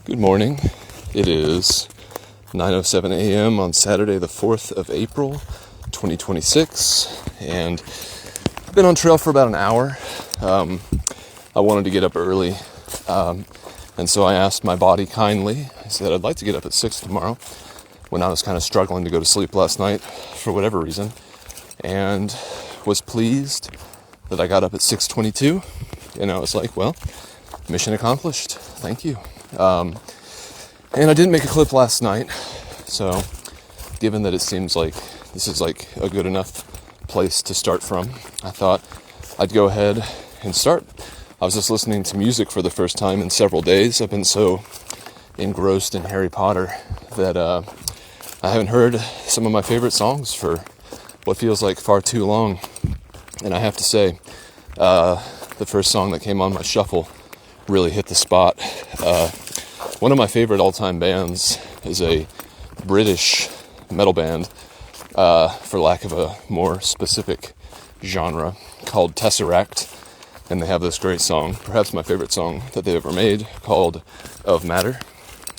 Good morning. It is 9:07 a.m. on Saturday, the 4th of April, 2026, and I've been on trail for about an hour. I wanted to get up early, and so I asked my body kindly. I said I'd like to get up at 6 tomorrow, when I was kind of struggling to go to sleep last night for whatever reason, and was pleased that I got up at 6:22, and I was like, well, mission accomplished. Thank you. And I didn't make a clip last night, so given that it seems like this is like a good enough place to start from, I thought I'd go ahead and start. I was just listening to music for the first time in several days. I've been so engrossed in Harry Potter that I haven't heard some of my favorite songs for what feels like far too long. And I have to say, the first song that came on my shuffle really hit the spot. One of my favorite all-time bands is a British metal band, for lack of a more specific genre, called Tesseract, and they have this great song, perhaps my favorite song that they've ever made, called Of Matter.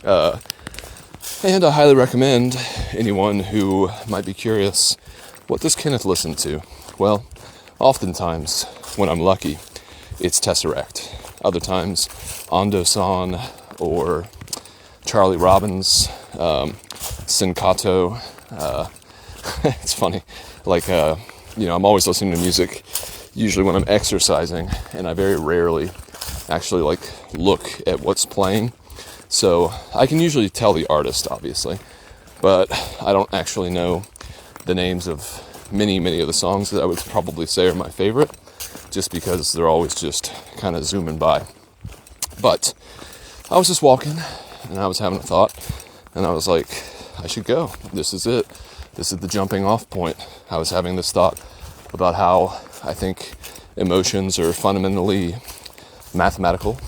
And I highly recommend anyone who might be curious, what does Kenneth listen to? Well, oftentimes, when I'm lucky, it's Tesseract. Other times, Ondosan or Charlie Robbins, Sincato. It's funny, like, I'm always listening to music, usually when I'm exercising, and I very rarely actually, look at what's playing. So I can usually tell the artist, obviously, but I don't actually know the names of many of the songs that I would probably say are my favorite, just because they're always just kind of zooming by. But I was just walking, and I was having a thought, and I was like, I should go. This is it. This is the jumping off point. I was having this thought about how I think emotions are fundamentally mathematical.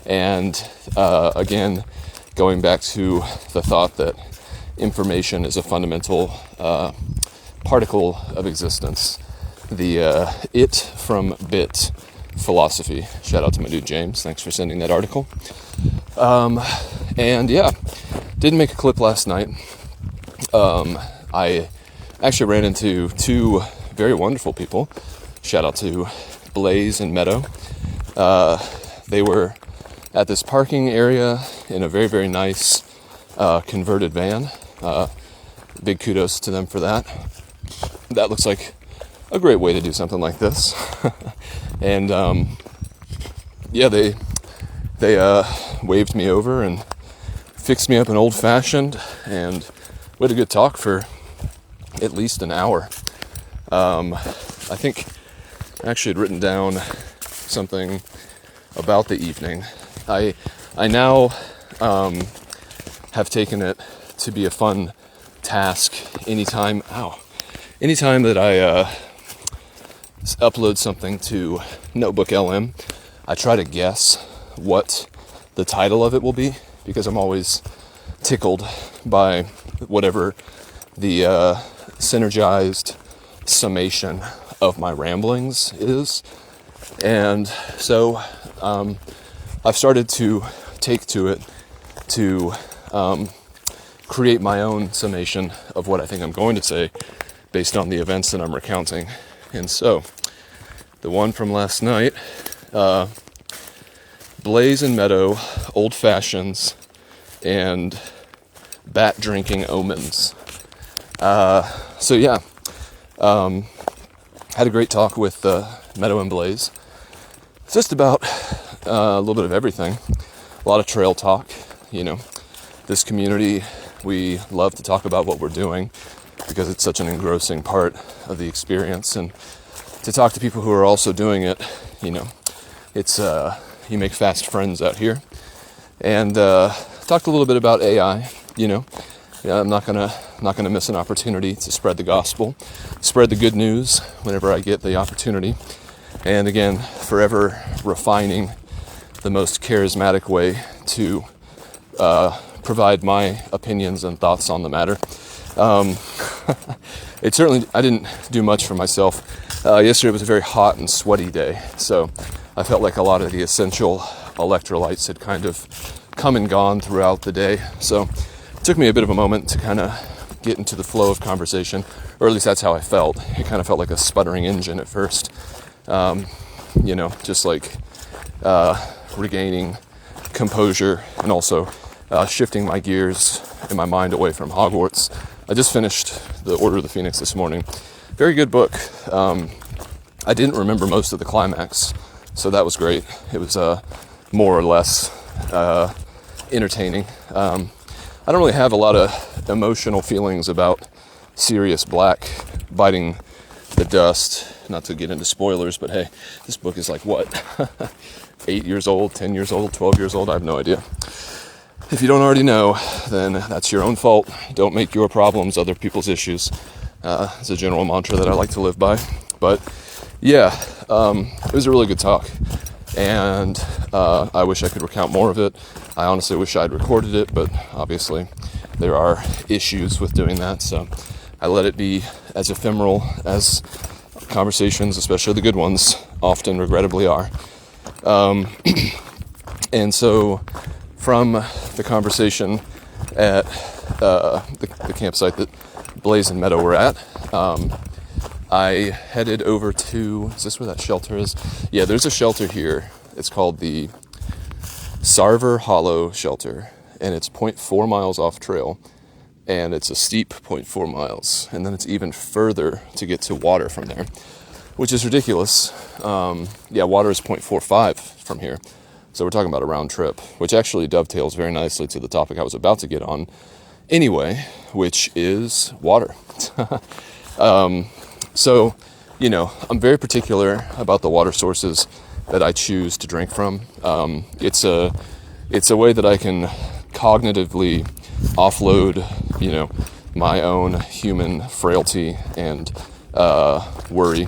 And again, going back to the thought that information is a fundamental particle of existence. The it from bit philosophy. Shout out to my dude James. Thanks for sending that article. And yeah, didn't make a clip last night. I actually ran into two very wonderful people. Shout out to Blaze and Meadow. They were at this parking area in a very, very nice converted van. Big kudos to them for that. That looks like a great way to do something like this. And yeah, they waved me over and fixed me up an old-fashioned, and we had a good talk for at least an hour. I think I actually had written down something about the evening. I now have taken it to be a fun task anytime that I upload something to Notebook LM, I try to guess what the title of it will be, because I'm always tickled by whatever the synergized summation of my ramblings is. And so I've started to take to it to create my own summation of what I think I'm going to say based on the events that I'm recounting. And so, the one from last night, Blaze and Meadow, Old Fashions, and Bat Drinking Omens. So yeah, had a great talk with Meadow and Blaze. It's just about a little bit of everything. A lot of trail talk, This community, we love to talk about what we're doing, because it's such an engrossing part of the experience, and to talk to people who are also doing it, it's you make fast friends out here. And talked a little bit about AI. I'm not gonna miss an opportunity to spread the gospel, spread the good news whenever I get the opportunity. And again, forever refining the most charismatic way to provide my opinions and thoughts on the matter. I didn't do much for myself. Yesterday was a very hot and sweaty day, so I felt like a lot of the essential electrolytes had kind of come and gone throughout the day. So it took me a bit of a moment to kind of get into the flow of conversation, or at least that's how I felt. It kind of felt like a sputtering engine at first, just like regaining composure and also shifting my gears and my mind away from Hogwarts. I just finished The Order of the Phoenix this morning. Very good book. I didn't remember most of the climax, so that was great. It was more or less entertaining. I don't really have a lot of emotional feelings about Sirius Black biting the dust. Not to get into spoilers, but hey, this book is like what? 8 years old, 10 years old, 12 years old? I have no idea. If you don't already know, then that's your own fault. Don't make your problems other people's issues. It's a general mantra that I like to live by. But yeah, it was a really good talk. And I wish I could recount more of it. I honestly wish I'd recorded it, but obviously there are issues with doing that. So I let it be as ephemeral as conversations, especially the good ones, often regrettably are. And so from the conversation at the campsite that Blaze and Meadow were at, I headed over to, is this where that shelter is? Yeah, there's a shelter here. It's called the Sarver Hollow Shelter, and it's 0.4 miles off trail, and it's a steep 0.4 miles, and then it's even further to get to water from there, which is ridiculous. Water is 0.45 from here, so we're talking about a round trip, which actually dovetails very nicely to the topic I was about to get on anyway, which is water. So, I'm very particular about the water sources that I choose to drink from. It's a way that I can cognitively offload, my own human frailty and worry.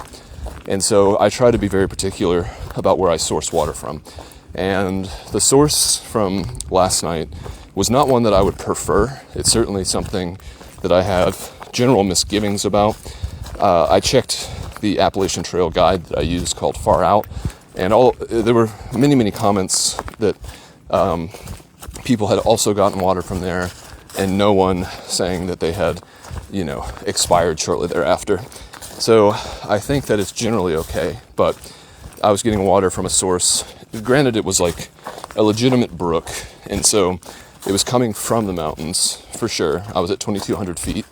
And so I try to be very particular about where I source water from. And the source from last night was not one that I would prefer. It's certainly something that I have general misgivings about. I checked the Appalachian Trail guide that I use called Far Out, and there were many comments that people had also gotten water from there, and no one saying that they had, expired shortly thereafter. So I think that it's generally okay, but I was getting water from a source. Granted, it was like a legitimate brook, and so it was coming from the mountains, for sure. I was at 2,200 feet.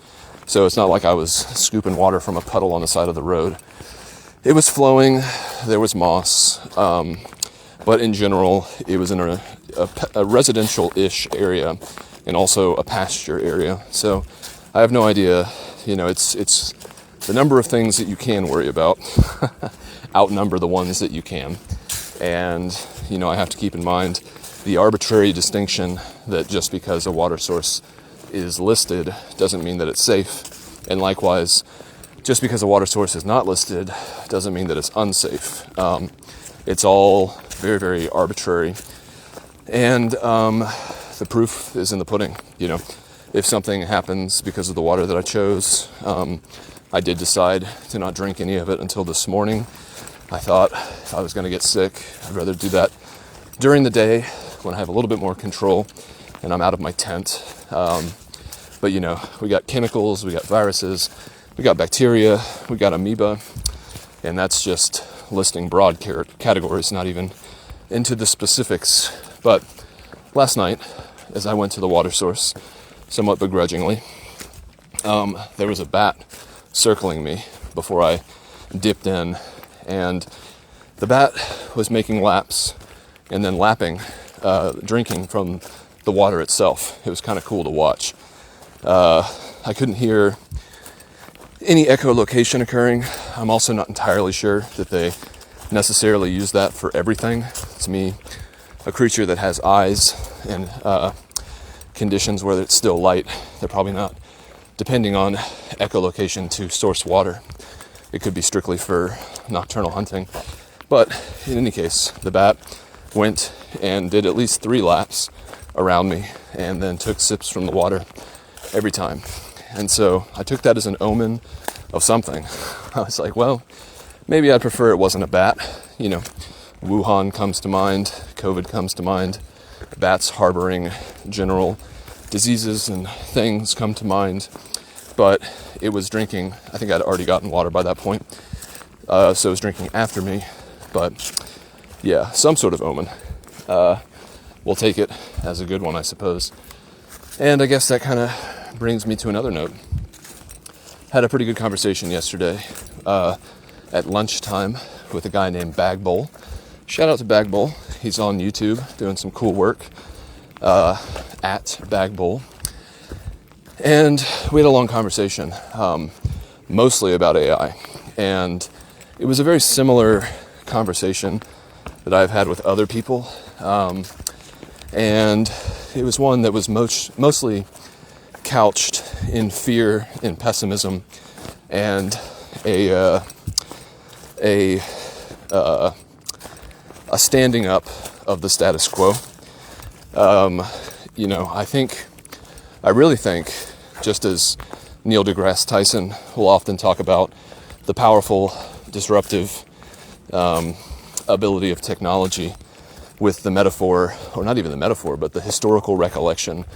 So it's not like I was scooping water from a puddle on the side of the road. It was flowing, there was moss, but in general, it was in a residential-ish area and also a pasture area. So I have no idea, it's the number of things that you can worry about outnumber the ones that you can. And, I have to keep in mind the arbitrary distinction that just because a water source is listed doesn't mean that it's safe, and likewise, just because a water source is not listed doesn't mean that it's unsafe. It's all very, very arbitrary, and the proof is in the pudding. If something happens because of the water that I chose, I did decide to not drink any of it until this morning. I thought if I was going to get sick, I'd rather do that during the day when I have a little bit more control and I'm out of my tent. But we got chemicals, we got viruses, we got bacteria, we got amoeba, and that's just listing broad categories, not even into the specifics. But last night, as I went to the water source, somewhat begrudgingly, there was a bat circling me before I dipped in, and the bat was making laps and then lapping, drinking from the water itself. It was kind of cool to watch. I couldn't hear any echolocation occurring. I'm also not entirely sure that they necessarily use that for everything. To me, a creature that has eyes and conditions where it's still light, they're probably not depending on echolocation to source water. It could be strictly for nocturnal hunting. But in any case, the bat went and did at least 3 laps around me and then took sips from the water every time. And so I took that as an omen of something. I was like, well, maybe I'd prefer it wasn't a bat. Wuhan comes to mind, COVID comes to mind. bats harboring general diseases and things come to mind. But it was drinking, I think I'd already gotten water by that point, so it was drinking after me. But yeah, some sort of omen. We'll take it as a good one, I suppose. And I guess that kind of brings me to another note. Had a pretty good conversation yesterday at lunchtime with a guy named Bag Bowl. Shout out to Bag Bowl. He's on YouTube doing some cool work at Bag Bowl. And we had a long conversation, mostly about AI. And it was a very similar conversation that I've had with other people. And it was one that was mostly couched in fear and pessimism and a standing up of the status quo. I really think, just as Neil deGrasse Tyson will often talk about, the powerful, disruptive ability of technology with the metaphor, or not even the metaphor, but the historical recollection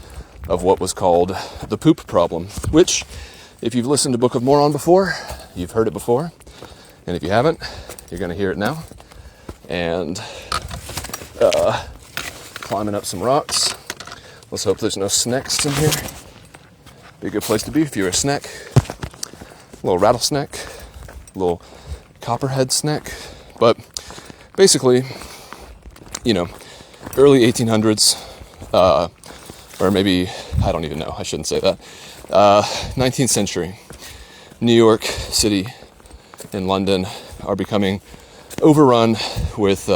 of what was called the poop problem, which, if you've listened to Book of Mormon before, you've heard it before, and if you haven't, you're going to hear it now. And climbing up some rocks. Let's hope there's no snakes in here. Be a good place to be if you're a snake. A little rattlesnake, a little copperhead snake. But basically, early 1800s, or maybe, I don't even know, I shouldn't say that. 19th century, New York City and London are becoming overrun with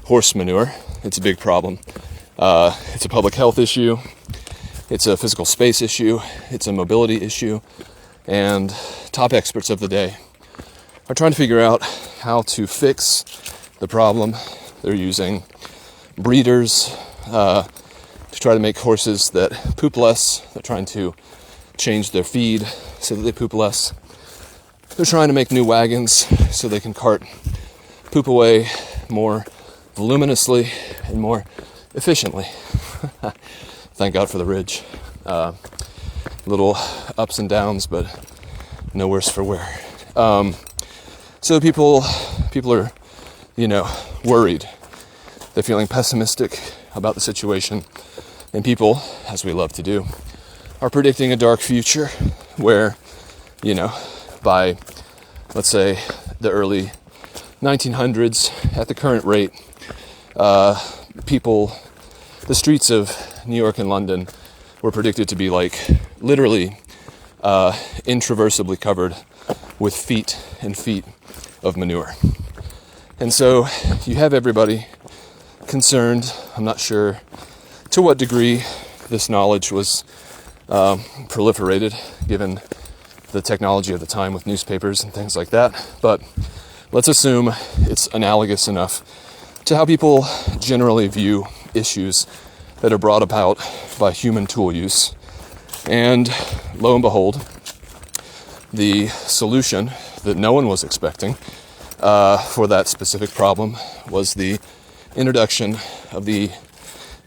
horse manure. It's a big problem. It's a public health issue. It's a physical space issue. It's a mobility issue. And top experts of the day are trying to figure out how to fix the problem. They're using breeders to try to make horses that poop less. They're trying to change their feed so that they poop less. They're trying to make new wagons so they can cart poop away more voluminously and more efficiently. Thank God for the ridge. Little ups and downs, but no worse for wear. So people are, worried. They're feeling pessimistic about the situation. And people, as we love to do, are predicting a dark future where, by, let's say, the early 1900s, at the current rate, the streets of New York and London were predicted to be literally intraversibly covered with feet and feet of manure. And so you have everybody concerned. I'm not sure to what degree this knowledge was proliferated given the technology of the time with newspapers and things like that, but let's assume it's analogous enough to how people generally view issues that are brought about by human tool use. And lo and behold, the solution that no one was expecting for that specific problem was the introduction of the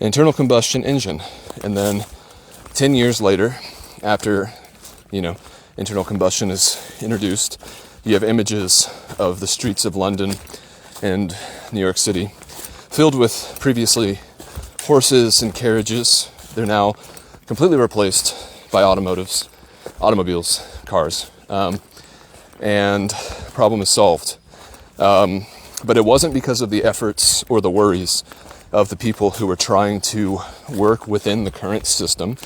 internal combustion engine. And then 10 years later, after, internal combustion is introduced, you have images of the streets of London and New York City filled with previously horses and carriages. They're now completely replaced by automobiles, cars, and problem is solved. But it wasn't because of the efforts or the worries of the people who were trying to work within the current system,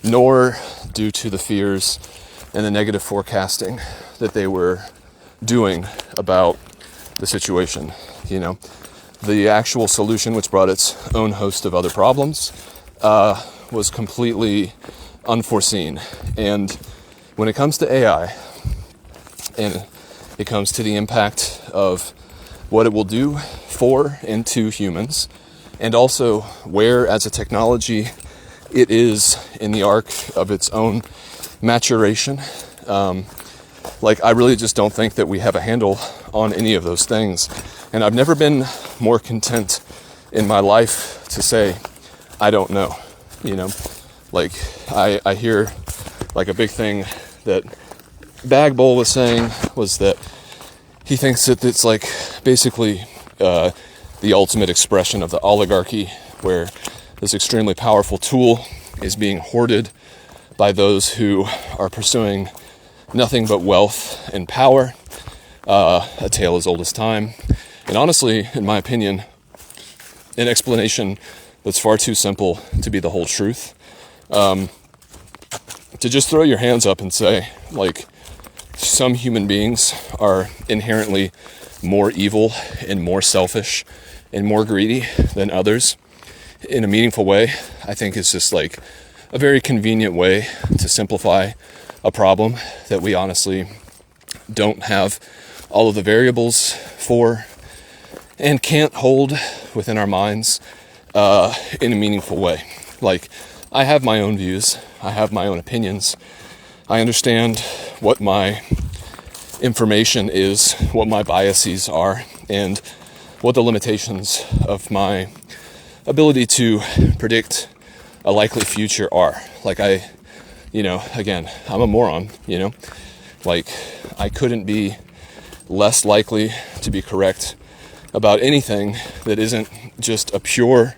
nor due to the fears and the negative forecasting that they were doing about the situation. The actual solution, which brought its own host of other problems, was completely unforeseen. And when it comes to AI, and it comes to the impact of what it will do for and to humans, and also where, as a technology, it is in the arc of its own maturation. I really just don't think that we have a handle on any of those things. And I've never been more content in my life to say I don't know, like I hear like a big thing that Bagbowl was saying was that he thinks that it's like basically the ultimate expression of the oligarchy, where this extremely powerful tool is being hoarded by those who are pursuing nothing but wealth and power, a tale as old as time. And honestly, in my opinion, an explanation that's far too simple to be the whole truth. To just throw your hands up and say, like, some human beings are inherently more evil and more selfish and more greedy than others in a meaningful way, I think is just like a very convenient way to simplify a problem that we honestly don't have all of the variables for and can't hold within our minds in a meaningful way. Like, I have my own views, I have my own opinions, I understand what my information is, what my biases are, and what the limitations of my ability to predict a likely future are. Like, again, I'm a moron, like, I couldn't be less likely to be correct about anything that isn't just a pure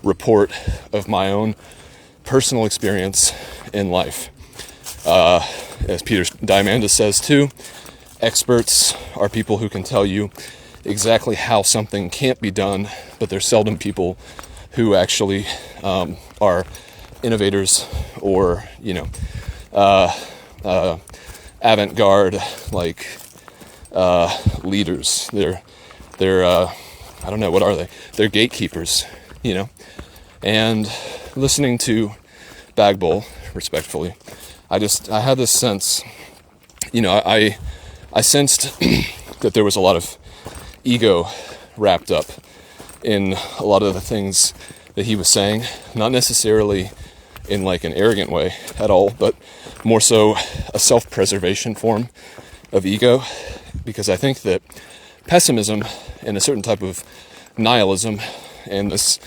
report of my own personal experience in life. As Peter Diamandis says too, experts are people who can tell you exactly how something can't be done, but they're seldom people who actually are innovators or, avant-garde, like, leaders. They're I don't know, what are they? They're gatekeepers, And listening to Bagbowl, respectfully, I had this sense, I sensed that there was a lot of ego wrapped up in a lot of the things that he was saying, not necessarily in like an arrogant way at all, but more so a self-preservation form of ego, because I think that pessimism and a certain type of nihilism and this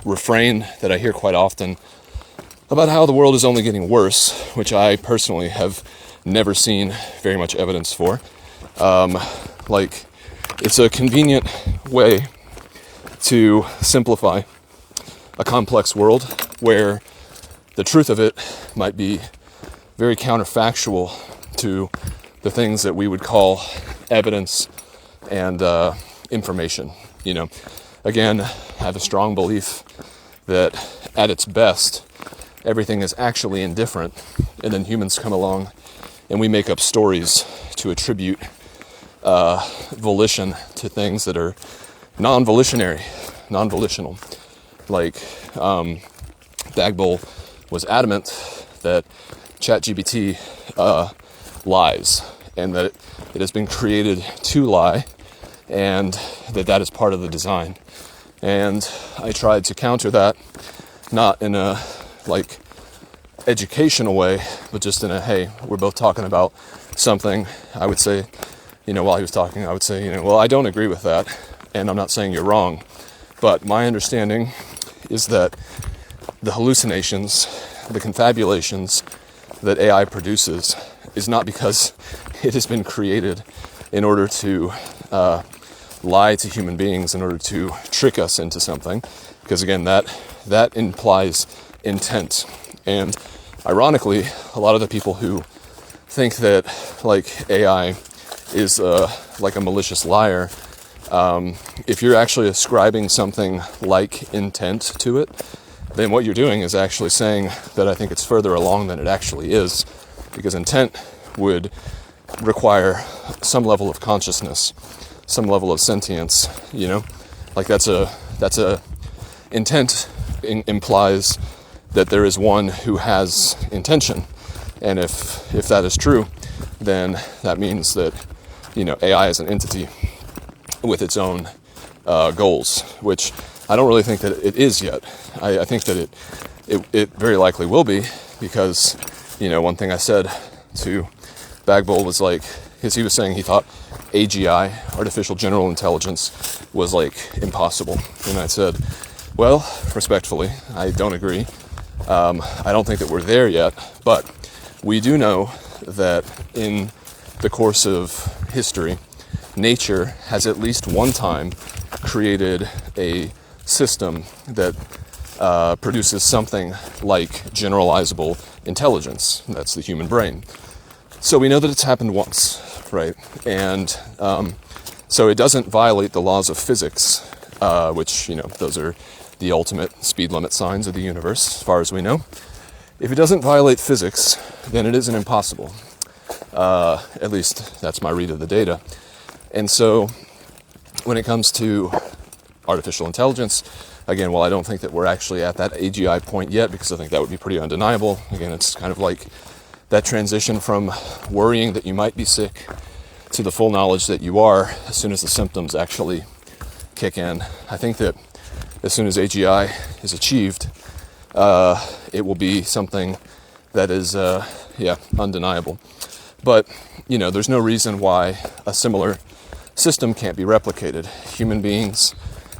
refrain that I hear quite often about how the world is only getting worse, which I personally have never seen very much evidence for. Like, it's a convenient way to simplify a complex world where the truth of it might be very counterfactual to the things that we would call evidence and information. Again, I have a strong belief that at its best, everything is actually indifferent, and then humans come along and we make up stories to attribute volition to things that are non-volitional. Like, Bagbowl was adamant that ChatGPT lies, and that it has been created to lie, and that is part of the design. And I tried to counter that, not in a like educational way, but just in a, hey, we're both talking about something. I would say, while he was talking, I would say, well, I don't agree with that, and I'm not saying you're wrong, but my understanding is that the hallucinations, the confabulations that AI produces is not because it has been created in order to lie to human beings, in order to trick us into something, because again, that implies intent. And ironically, a lot of the people who think that like AI is like a malicious liar, if you're actually ascribing something like intent to it, then what you're doing is actually saying that I think it's further along than it actually is, because intent would require some level of consciousness, some level of sentience, like that's a intent implies that there is one who has intention, and if that is true, then that means that AI is an entity with its own goals, which I don't really think that it is yet. I think that it very likely will be, because one thing I said to Bagbowl was like, because he was saying he thought AGI, artificial general intelligence, was like impossible, and I said, well, respectfully. I don't agree. I don't think that we're there yet, but we do know that in the course of history, nature has at least one time created a system that produces something like generalizable intelligence. That's the human brain. So we know that it's happened once, right? And so it doesn't violate the laws of physics, which, those are the ultimate speed limit signs of the universe, as far as we know. If it doesn't violate physics, then it isn't impossible. At least that's my read of the data. And so when it comes to artificial intelligence, again, while I don't think that we're actually at that AGI point yet, because I think that would be pretty undeniable, again, it's kind of like that transition from worrying that you might be sick to the full knowledge that you are as soon as the symptoms actually kick in. I think that as soon as AGI is achieved, it will be something that is, undeniable. But, there's no reason why a similar system can't be replicated. Human beings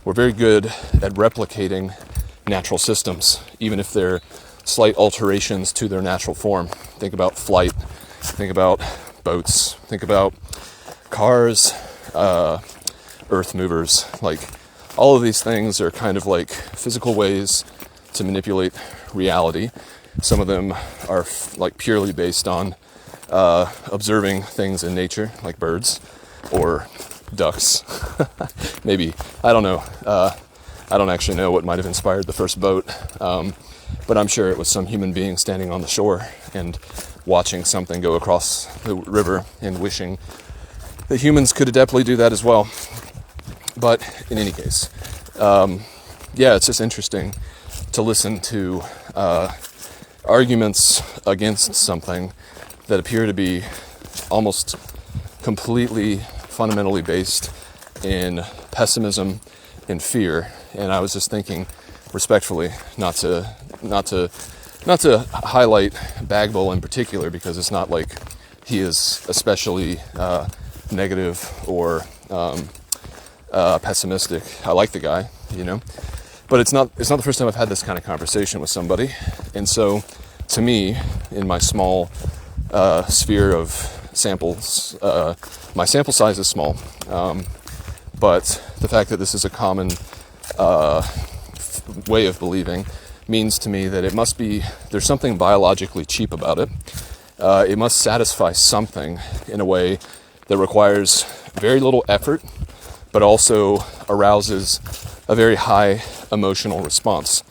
were very good at replicating natural systems, even if they're slight alterations to their natural form. Think about flight, think about boats, think about cars, earth movers. Like, all of these things are kind of like physical ways to manipulate reality. Some of them are like purely based on observing things in nature, like birds or ducks. Maybe, I don't know. I don't actually know what might have inspired the first boat, but I'm sure it was some human being standing on the shore and watching something go across the river and wishing that humans could adeptly do that as well. But in any case, it's just interesting to listen to arguments against something that appear to be almost completely fundamentally based in pessimism and fear. And I was just thinking, respectfully, not to highlight Bagwell in particular, because it's not like he is especially negative or pessimistic. I like the guy, but it's not the first time I've had this kind of conversation with somebody. And so, to me, in my small sphere of samples, my sample size is small, but the fact that this is a common way of believing means to me that there's something biologically cheap about it. It must satisfy something in a way that requires very little effort, but also arouses a very high emotional response.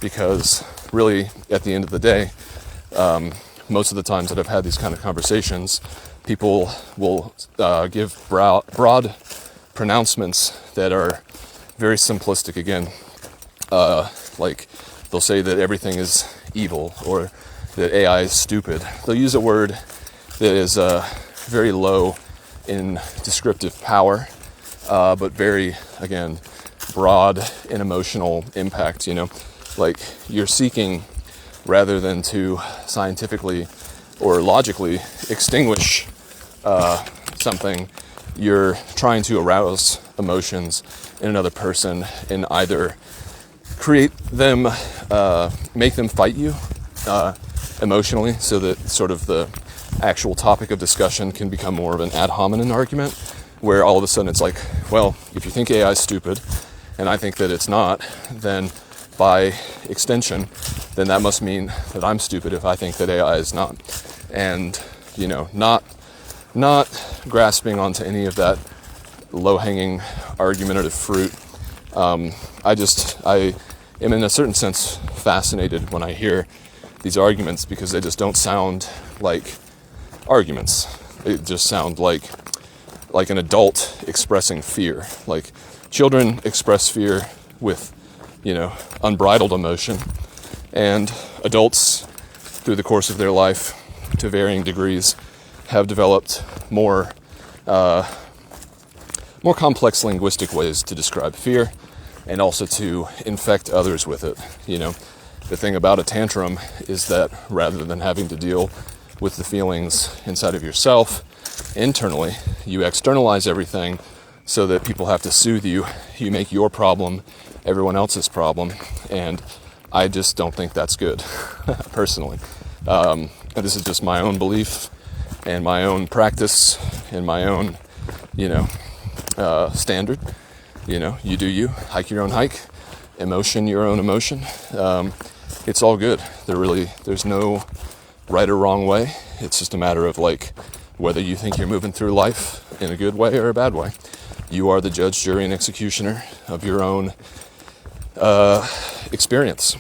Because really, at the end of the day, most of the times that I've had these kind of conversations, people will give broad pronouncements that are very simplistic again. Like, they'll say that everything is evil, or that AI is stupid. They'll use a word that is very low in descriptive power, but very, again, broad in emotional impact, Like, you're seeking, rather than to scientifically or logically extinguish something, you're trying to arouse emotions in another person and either create them, make them fight you emotionally, so that sort of the actual topic of discussion can become more of an ad hominem argument, where all of a sudden it's like, well, if you think AI is stupid, and I think that it's not, then by extension, then that must mean that I'm stupid if I think that AI is not. And, not grasping onto any of that low-hanging argumentative fruit. I am in a certain sense fascinated when I hear these arguments, because they just don't sound like arguments. They just sound like an adult expressing fear. Like, children express fear with, unbridled emotion, and adults, through the course of their life, to varying degrees, have developed more complex linguistic ways to describe fear, and also to infect others with it. The thing about a tantrum is that rather than having to deal with the feelings inside of yourself internally, you externalize everything so that people have to soothe you. You make your problem everyone else's problem, and I just don't think that's good, personally. This is just my own belief and my own practice and my own, standard. You do you, hike your own hike, emotion your own emotion. It's all good. There's no right or wrong way. It's just a matter of whether you think you're moving through life in a good way or a bad way. You are the judge, jury, and executioner of your own experience.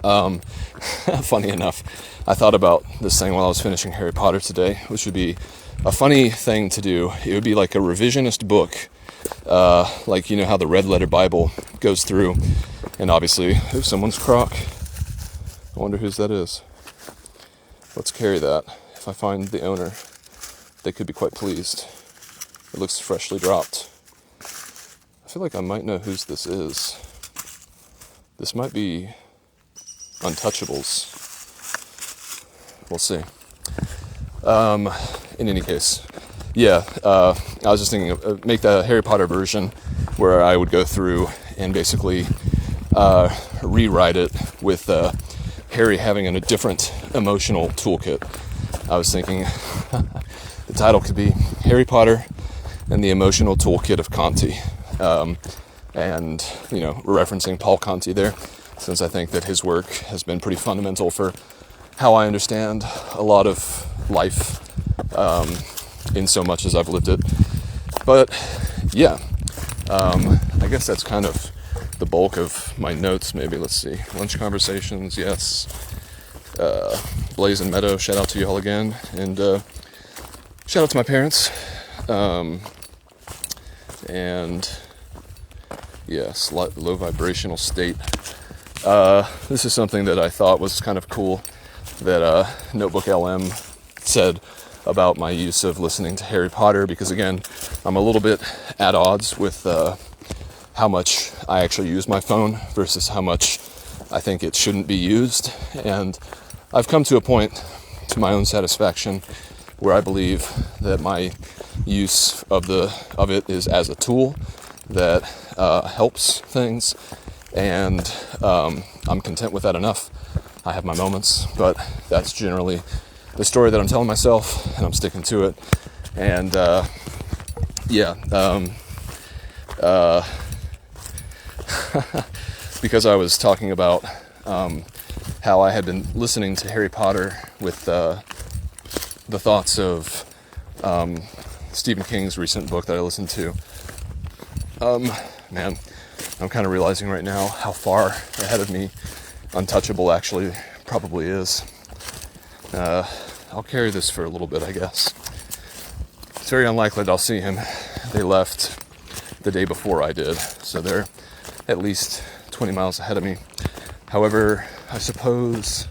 Funny enough, I thought about this thing while I was finishing Harry Potter today, which would be a funny thing to do. It would be like a revisionist book, how the Red Letter Bible goes through, and obviously, someone's crock. I wonder whose that is. Let's carry that. If I find the owner, they could be quite pleased. It looks freshly dropped. I feel like I might know whose this is. This might be Untouchables. We'll see. In any case, I was just thinking of make the Harry Potter version where I would go through and basically rewrite it with Harry having a different emotional toolkit. I was thinking the title could be Harry Potter and the Emotional Toolkit of Conti. And referencing Paul Conti there, since I think that his work has been pretty fundamental for how I understand a lot of life, in so much as I've lived it. But I guess that's kind of the bulk of my notes. Maybe, let's see, lunch conversations, yes. Blaze and Meadow, shout out to y'all again, and shout out to my parents. And yes, low vibrational state. This is something that I thought was kind of cool that Notebook LM said about my use of listening to Harry Potter, because again, I'm a little bit at odds with how much I actually use my phone versus how much I think it shouldn't be used. And I've come to a point, to my own satisfaction, where I believe that my use of it is as a tool that helps things, and I'm content with that enough. I have my moments, but that's generally the story that I'm telling myself, and I'm sticking to it. And because I was talking about how I had been listening to Harry Potter with the thoughts of Stephen King's recent book that I listened to. I'm kind of realizing right now how far ahead of me Untouchable actually probably is. I'll carry this for a little bit, I guess. It's very unlikely that I'll see him. They left the day before I did, so they're at least 20 miles ahead of me. However, I suppose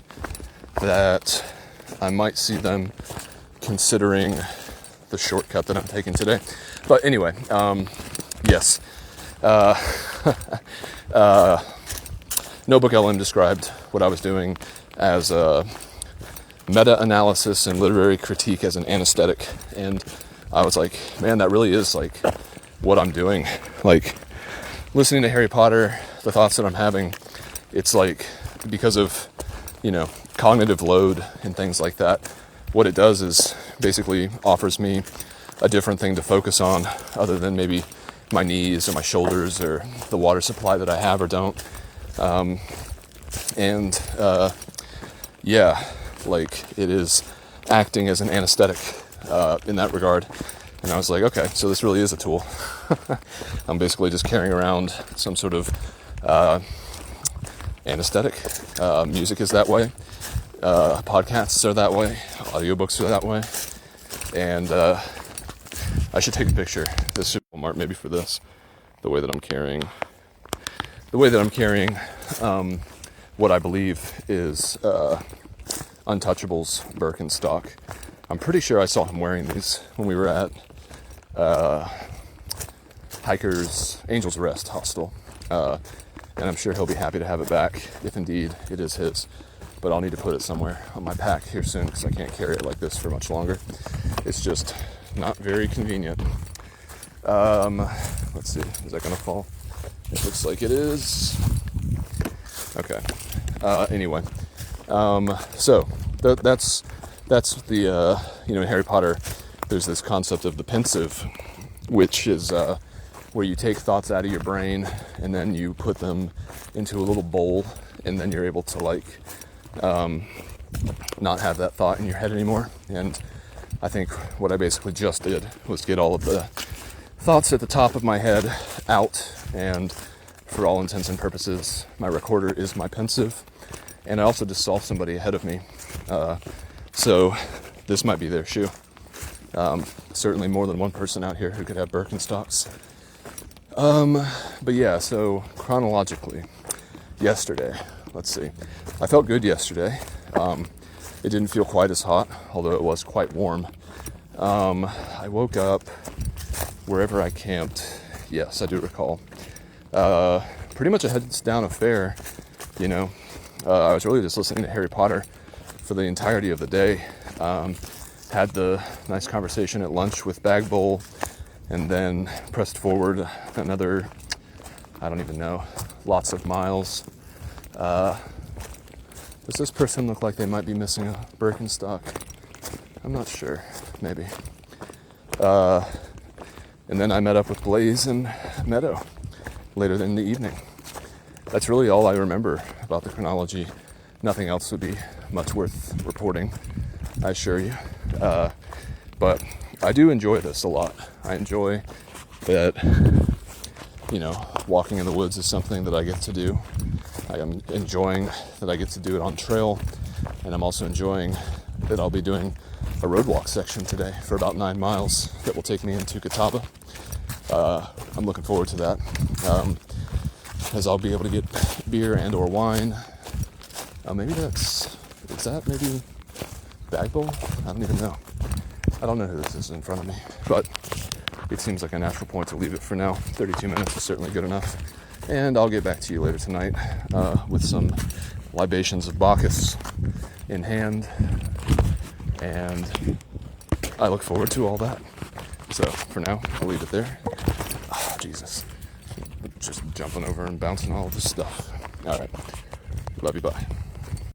that I might see them considering the shortcut that I'm taking today. But anyway, yes. Notebook LM described what I was doing as a meta-analysis and literary critique as an anesthetic, and I was like, man, that really is what I'm doing. Listening to Harry Potter, the thoughts that I'm having, it's because of cognitive load and things like that, what it does is basically offers me a different thing to focus on other than maybe my knees or my shoulders or the water supply that I have or don't. It is acting as an anesthetic in that regard. And I was like, okay, so this really is a tool. I'm basically just carrying around some sort of anesthetic. Music is that way. Podcasts are that way. Audiobooks are that way. And I should take a picture. This should be Walmart maybe for this. The way that I'm carrying what I believe is Untouchables Birkenstock. I'm pretty sure I saw him wearing these when we were at Angel's Rest Hostel. And I'm sure he'll be happy to have it back if indeed it is his. But I'll need to put it somewhere on my pack here soon because I can't carry it like this for much longer. It's just not very convenient. Let's see, is that gonna fall? It looks like it is. Okay. Anyway, so that's the in Harry Potter. There's this concept of the pensive, which is where you take thoughts out of your brain and then you put them into a little bowl, and then you're able to not have that thought in your head anymore. And I think what I basically just did was get all of the thoughts at the top of my head out, and for all intents and purposes, my recorder is my pensive. And I also just saw somebody ahead of me, so this might be their shoe. Certainly more than one person out here who could have Birkenstocks. But yeah, so chronologically, yesterday, let's see. I felt good yesterday. It didn't feel quite as hot, although it was quite warm. I woke up wherever I camped. Yes, I do recall. Pretty much a heads down affair, I was really just listening to Harry Potter for the entirety of the day. Had the nice conversation at lunch with Bag Bowl, and then pressed forward another, I don't even know, lots of miles. Does this person look like they might be missing a Birkenstock? I'm not sure, maybe. And then I met up with Blaze and Meadow later in the evening. That's really all I remember about the chronology. Nothing else would be much worth reporting, I assure you. But I do enjoy this a lot. I enjoy that, walking in the woods is something that I get to do. I am enjoying that I get to do it on trail, and I'm also enjoying that I'll be doing a roadwalk section today for about 9 miles that will take me into Catawba. I'm looking forward to that, as I'll be able to get beer and or wine. Maybe maybe Bag Bowl? I don't even know. I don't know who this is in front of me, but it seems like a natural point to leave it for now. 32 minutes is certainly good enough. And I'll get back to you later tonight with some libations of Bacchus in hand. And I look forward to all that. So for now, I'll leave it there. Oh, Jesus. Just jumping over and bouncing all of this stuff. All right. Love you. Bye.